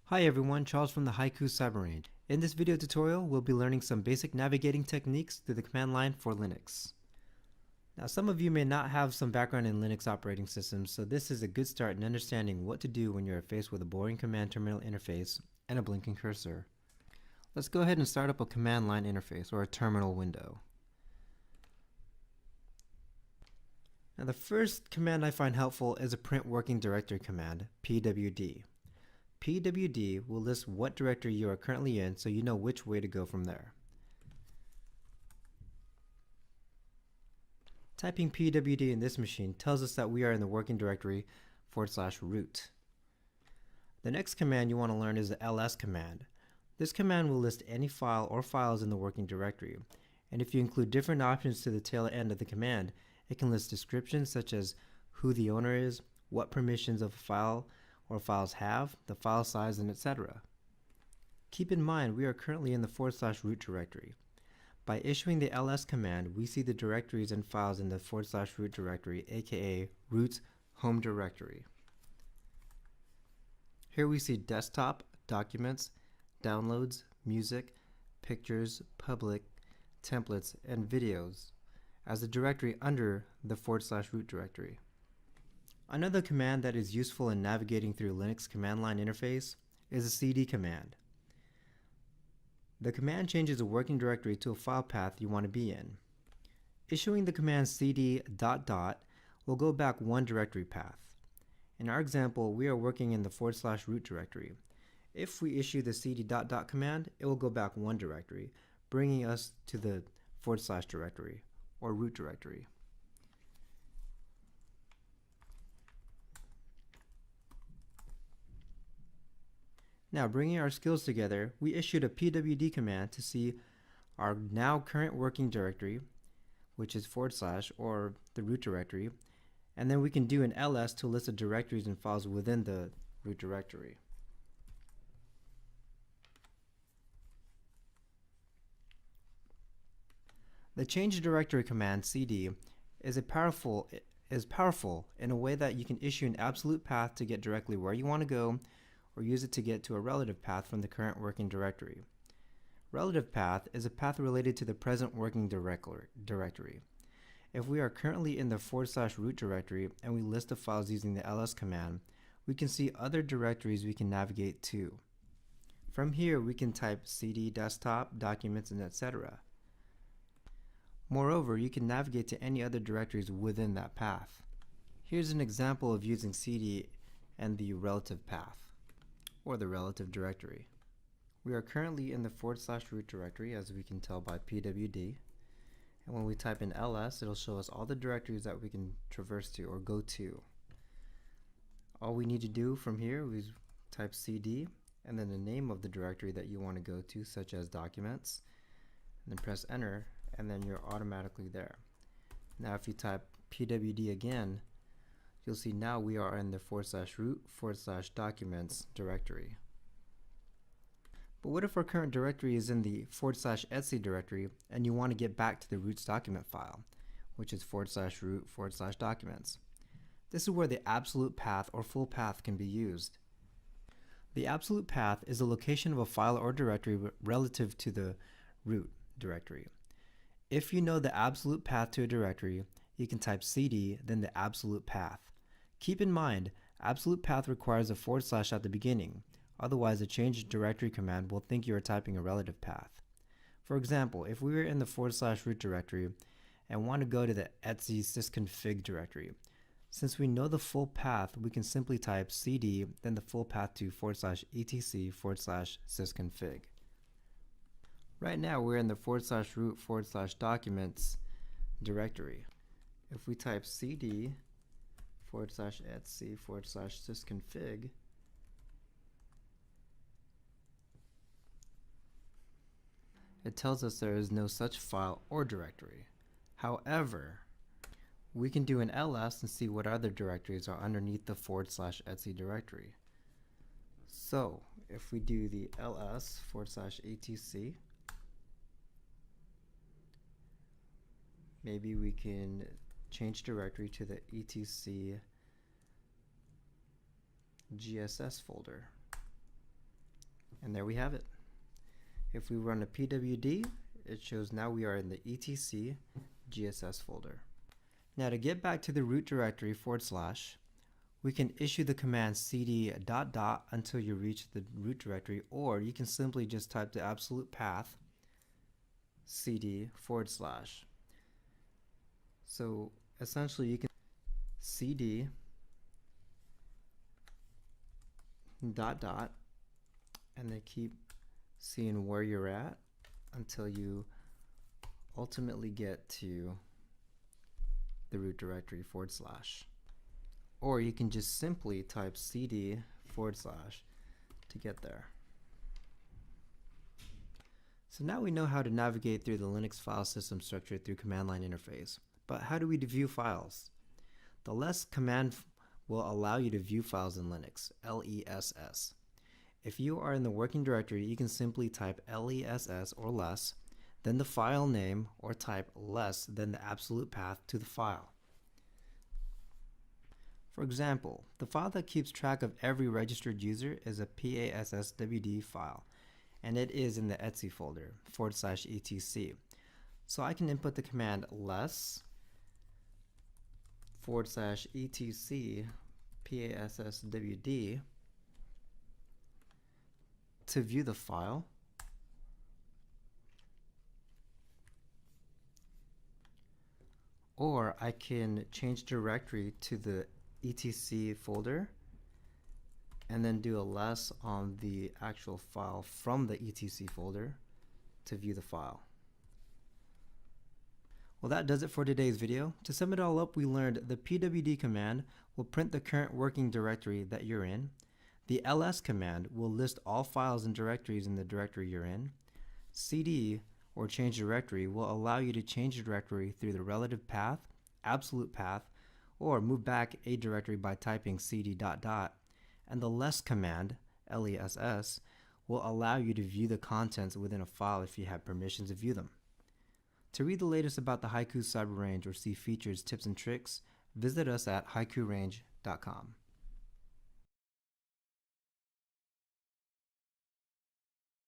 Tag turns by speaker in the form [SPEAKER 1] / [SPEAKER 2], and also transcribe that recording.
[SPEAKER 1] Hi everyone, Charles from the Haiku Submarine. In this video tutorial, we'll be learning some basic navigating techniques through the command line for Linux. Now, some of you may not have some background in Linux operating systems, so this is a good start in understanding what to do when you're faced with a boring command terminal interface and a blinking cursor. Let's go ahead and start up a command line interface or a terminal window. Now, the first command I find helpful is a print working directory command, pwd. pwd will list what directory you are currently in so you know which way to go from there. Typing pwd in this machine tells us that we are in the working directory /root. The next command you want to learn is the ls command. This command will list any file or files in the working directory, and if you include different options to the tail end of the command, it can list descriptions such as who the owner is, what permissions of a file or files have, the file size, and etc. Keep in mind we are currently in the /root directory. By issuing the ls command, we see the directories and files in the /root directory, aka root's home directory. Here we see desktop, documents, downloads, music, pictures, public, templates, and videos as a directory under the /root directory. Another command that is useful in navigating through Linux command line interface is a cd command. The command changes a working directory to a file path you want to be in. Issuing the command cd ... will go back one directory path. In our example, we are working in the /root directory. If we issue the cd ... command, it will go back one directory, bringing us to the / directory or root directory. Now, bringing our skills together, we issued a pwd command to see our now current working directory, which is / or the root directory, and then we can do an ls to list the directories and files within the root directory. The change directory command cd is powerful in a way that you can issue an absolute path to get directly where you want to go, or use it to get to a relative path from the current working directory. Relative path is a path related to the present working directory. If we are currently in the /root directory and we list the files using the ls command, we can see other directories we can navigate to. From here, we can type cd desktop, documents, and etc. Moreover, you can navigate to any other directories within that path. Here's an example of using cd and the relative path, or the relative directory. We are currently in the /root directory, as we can tell by pwd, and when we type in ls, it'll show us all the directories that we can traverse to or go to. All we need to do from here is type cd and then the name of the directory that you want to go to, such as documents, and then press enter, and then you're automatically there. Now if you type pwd again, you'll see now we are in the /root /documents directory. But what if our current directory is in the /etc directory and you want to get back to the root's document file, which is /root /documents? This is where the absolute path or full path can be used. The absolute path is the location of a file or directory relative to the root directory. If you know the absolute path to a directory, you can type cd, then the absolute path. Keep in mind, absolute path requires a / at the beginning, otherwise the change directory command will think you are typing a relative path. For example, if we were in the /root directory and want to go to the etc sysconfig directory, since we know the full path, we can simply type cd, then the full path to /etc sysconfig. Right now we're in the /root /documents directory. If we type cd /etc sysconfig, it tells us there is no such file or directory. However, we can do an ls and see what other directories are underneath the /etc directory. So if we do the ls /etc, maybe we can change directory to the etc GSS folder. And there we have it. If we run a pwd, it shows now we are in the etc gss folder. Now to get back to the root directory /, we can issue the command cd ... until you reach the root directory, or you can simply just type the absolute path cd /. So essentially you can cd ... and then keep seeing where you're at until you ultimately get to the root directory /. Or you can just simply type cd / to get there. So now we know how to navigate through the Linux file system structure through command line interface. But how do we view files? The less command will allow you to view files in Linux, LESS. If you are in the working directory, you can simply type LESS or less, then the file name, or type less than the absolute path to the file. For example, the file that keeps track of every registered user is a passwd file, and it is in the etc folder, /etc. So I can input the command less /etc passwd to view the file, or I can change directory to the etc folder and then do a less on the actual file from the etc folder to view the file. Well, that does it for today's video. To sum it all up, we learned the pwd command will print the current working directory that you're in. The ls command will list all files and directories in the directory you're in. cd, or change directory, will allow you to change a directory through the relative path, absolute path, or move back a directory by typing cd ... And the less command, LESS, will allow you to view the contents within a file if you have permissions to view them. To read the latest about the Haiku cyber range or see features, tips, and tricks, visit us at haikurange.com.